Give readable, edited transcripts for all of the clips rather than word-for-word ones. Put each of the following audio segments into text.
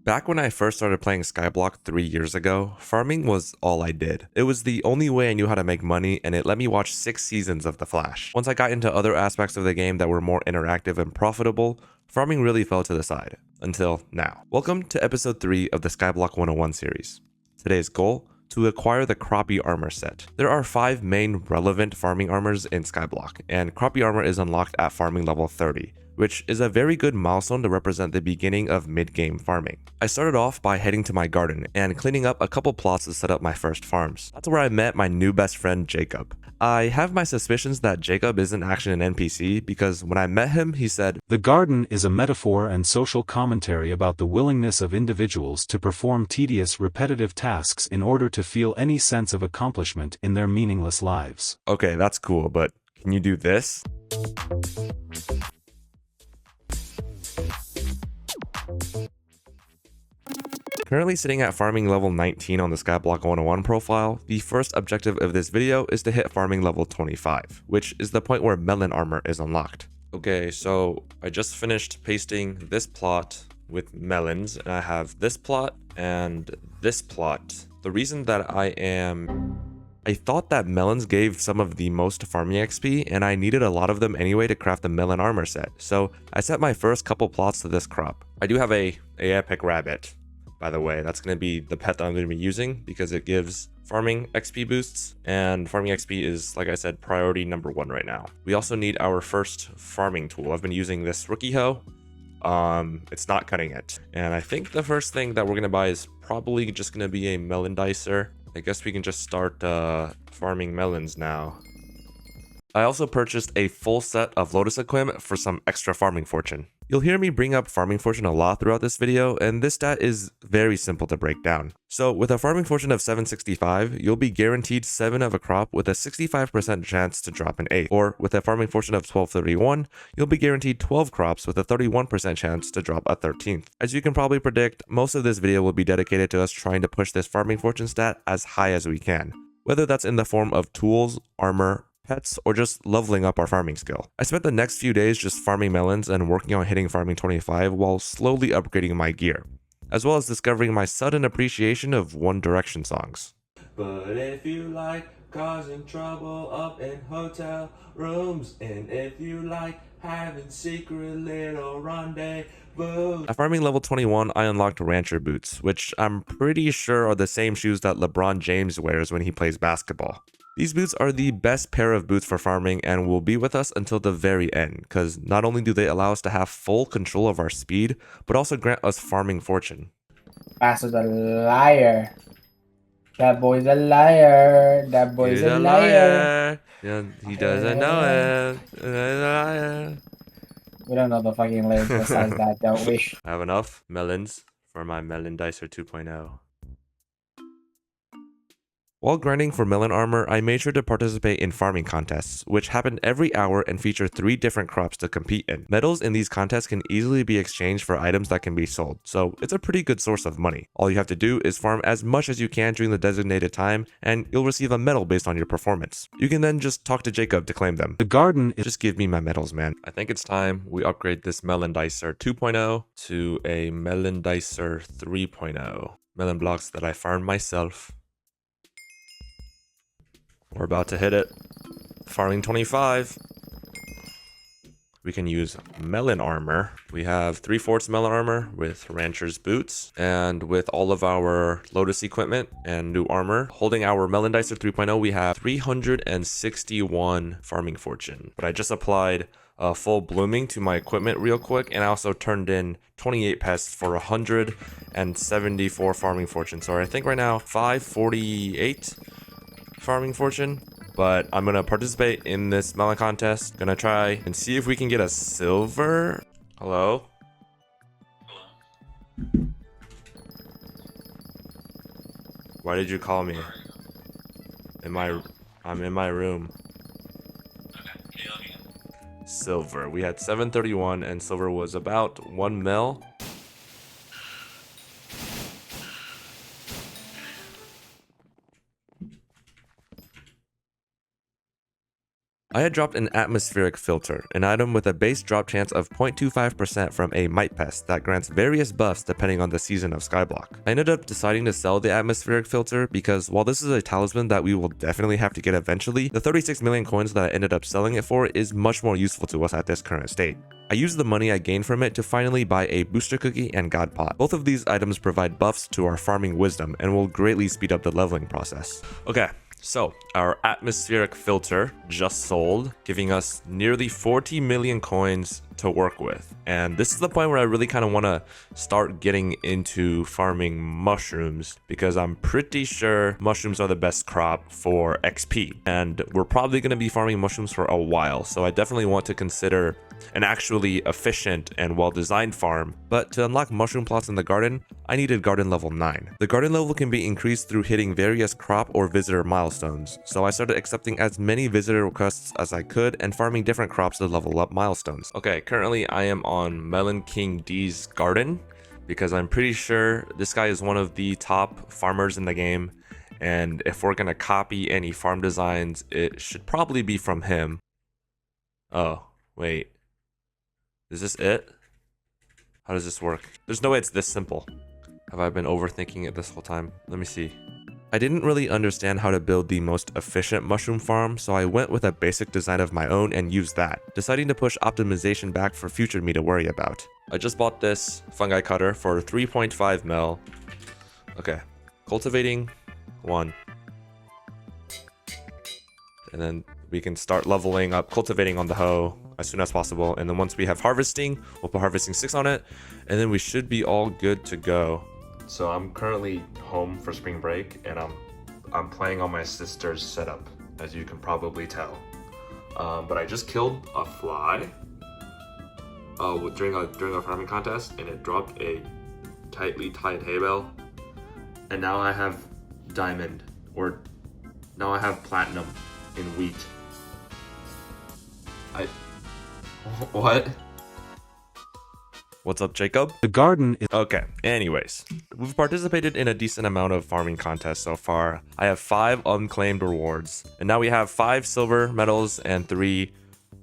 Back when I first started playing Skyblock 3 years ago, farming was all I did. It was the only way I knew how to make money, and it let me watch 6 seasons of The Flash. Once I got into other aspects of the game that were more interactive and profitable, farming really fell to the side. Until now. Welcome to episode 3 of the Skyblock 101 series. Today's goal? To acquire the Crappie Armor set. There are 5 main relevant farming armors in Skyblock, and Crappie Armor is unlocked at farming level 30. Which is a very good milestone to represent the beginning of mid-game farming. I started off by heading to my garden and cleaning up a couple plots to set up my first farms. That's where I met my new best friend Jacob. I have my suspicions that Jacob isn't actually an NPC because when I met him, he said, "The garden is a metaphor and social commentary about the willingness of individuals to perform tedious, repetitive tasks in order to feel any sense of accomplishment in their meaningless lives." Okay, that's cool, but can you do this? Currently sitting at farming level 19 on the Skyblock 101 profile, the first objective of this video is to hit farming level 25, which is the point where melon armor is unlocked. Okay, so I just finished pasting this plot with melons, and I have this plot and this plot. The reason that I thought that melons gave some of the most farming XP, and I needed a lot of them anyway to craft the melon armor set, so I set my first couple plots to this crop. I do have a epic rabbit. By the way, that's going to be the pet that I'm going to be using because it gives farming XP boosts, and farming XP is, like I said, priority number 1 right now. We also need our first farming tool. I've been using this rookie hoe. It's not cutting it. And I think the first thing that we're going to buy is probably just going to be a melon dicer. I guess we can just start farming melons now. I also purchased a full set of Lotus equipment for some extra farming fortune. You'll hear me bring up farming fortune a lot throughout this video, and this stat is very simple to break down. So with a farming fortune of 765, you'll be guaranteed 7 of a crop with a 65% chance to drop an 8th. Or with a farming fortune of 1231, you'll be guaranteed 12 crops with a 31% chance to drop a 13th. As you can probably predict, most of this video will be dedicated to us trying to push this farming fortune stat as high as we can. Whether that's in the form of tools, armor, pets, or just leveling up our farming skill. I spent the next few days just farming melons and working on hitting farming 25 while slowly upgrading my gear, as well as discovering my sudden appreciation of One Direction songs. But if you like causing trouble up in hotel rooms, and if you like having secret little rendezvous. At farming level 21, I unlocked Rancher boots, which I'm pretty sure are the same shoes that LeBron James wears when he plays basketball. These boots are the best pair of boots for farming and will be with us until the very end, because not only do they allow us to have full control of our speed, but also grant us farming fortune. Pastor's a liar. That boy's a liar. That boy's He's a liar. Yeah, he doesn't know it. He's a liar. We don't know the fucking lyrics besides that, don't we? I have enough melons for my melon dicer 2.0. While grinding for melon armor, I made sure to participate in farming contests, which happen every hour and feature 3 different crops to compete in. Medals in these contests can easily be exchanged for items that can be sold, so it's a pretty good source of money. All you have to do is farm as much as you can during the designated time, and you'll receive a medal based on your performance. You can then just talk to Jacob to claim them. The garden is... Just give me my medals, man. I think it's time we upgrade this melon dicer 2.0 to a melon dicer 3.0. Melon blocks that I farmed myself. We're about to hit it. Farming 25. We can use melon armor. We have 3/4 melon armor with rancher's boots and with all of our Lotus equipment and new armor. Holding our melon dicer 3.0, we have 361 farming fortune. But I just applied full blooming to my equipment real quick, and I also turned in 28 pests for 174 farming fortune. So I think right now 548 farming fortune, but I'm gonna participate in this melon contest. Gonna try and see if we can get a silver. Hello? Why did you call me? I'm in my room. Silver. We had 731 and silver was about 1 mil. I had dropped an atmospheric filter, an item with a base drop chance of 0.25% from a mite pest that grants various buffs depending on the season of Skyblock. I ended up deciding to sell the atmospheric filter because while this is a talisman that we will definitely have to get eventually, the 36 million coins that I ended up selling it for is much more useful to us at this current state. I used the money I gained from it to finally buy a booster cookie and god pot. Both of these items provide buffs to our farming wisdom and will greatly speed up the leveling process. Okay. So, our atmospheric filter just sold, giving us nearly 40 million coins to work with. And this is the point where I really kind of want to start getting into farming mushrooms, because I'm pretty sure mushrooms are the best crop for XP. And we're probably going to be farming mushrooms for a while, so I definitely want to consider an actually efficient and well-designed farm. But to unlock mushroom plots in the garden, I needed garden level 9. The garden level can be increased through hitting various crop or visitor milestones, so I started accepting as many visitor requests as I could and farming different crops to level up milestones. Okay, currently I am on Melon King D's garden because I'm pretty sure this guy is one of the top farmers in the game, and if we're gonna copy any farm designs, it should probably be from him. Oh, wait. Is this it? How does this work? There's no way it's this simple. Have I been overthinking it this whole time? Let me see. I didn't really understand how to build the most efficient mushroom farm, so I went with a basic design of my own and used that, deciding to push optimization back for future me to worry about. I just bought this fungi cutter for 3.5 mil. Okay, cultivating 1. And then we can start leveling up cultivating on the hoe as soon as possible, and then once we have harvesting, we'll put harvesting 6 on it, and then we should be all good to go. So I'm currently home for spring break, and I'm playing on my sister's setup, as you can probably tell. But I just killed a fly during a farming contest, and it dropped a tightly tied hay bale, and now I have diamond, or now I have platinum in wheat. What? What's up, Jacob? The garden is... Okay, anyways. We've participated in a decent amount of farming contests so far. I have 5 unclaimed rewards, and now we have 5 silver medals and 3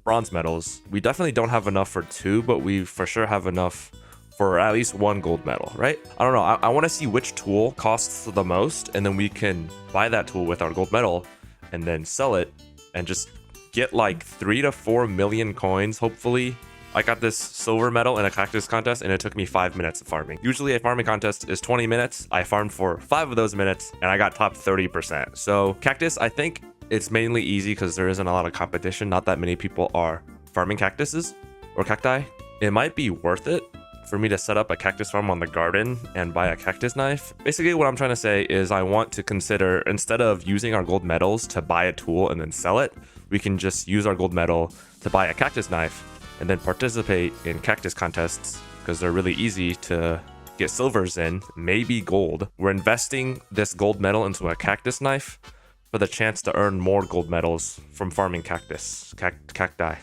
bronze medals. We definitely don't have enough for 2, but we for sure have enough for at least 1 gold medal, right? I don't know, I want to see which tool costs the most, and then we can buy that tool with our gold medal, and then sell it, and just get like 3 to 4 million coins, hopefully. I got this silver medal in a cactus contest, and it took me 5 minutes of farming. Usually a farming contest is 20 minutes. I farmed for 5 of those minutes, and I got top 30%. So cactus, I think it's mainly easy because there isn't a lot of competition. Not that many people are farming cactuses or cacti. It might be worth it for me to set up a cactus farm on the garden and buy a cactus knife. Basically what I'm trying to say is I want to consider, instead of using our gold medals to buy a tool and then sell it, we can just use our gold medal to buy a cactus knife and then participate in cactus contests because they're really easy to get silvers in, maybe gold. We're investing this gold medal into a cactus knife for the chance to earn more gold medals from farming cactus. Cacti.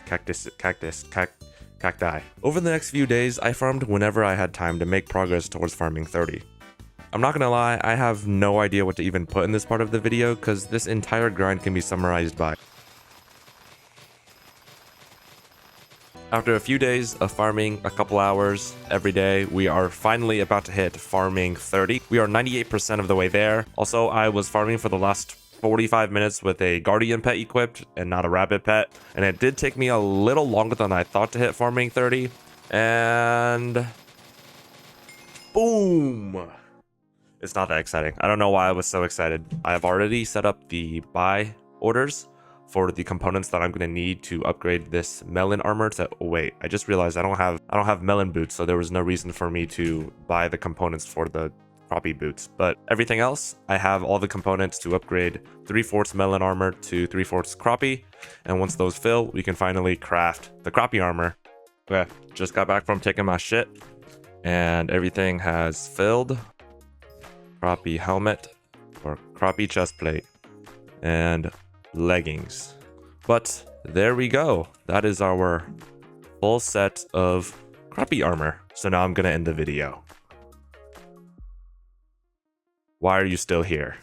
Over the next few days, I farmed whenever I had time to make progress towards farming 30. I'm not gonna lie, I have no idea what to even put in this part of the video because this entire grind can be summarized by: after a few days of farming a couple hours every day, we are finally about to hit farming 30. We are 98% of the way there. Also, I was farming for the last 45 minutes with a guardian pet equipped and not a rabbit pet, and it did take me a little longer than I thought to hit farming 30, and boom! It's not that exciting. I don't know why I was so excited. I have already set up the buy orders for the components that I'm going to need to upgrade this melon armor to... Oh, wait, I just realized I don't have melon boots, so there was no reason for me to buy the components for the crappie boots. But everything else, I have all the components to upgrade 3/4 melon armor to 3/4 crappie, and once those fill, we can finally craft the crappie armor. Okay, just got back from taking my shit, and everything has filled. Crappie helmet, or crappie chest plate, and leggings. But there we go. That is our full set of crappie armor. So now I'm gonna end the video. Why are you still here?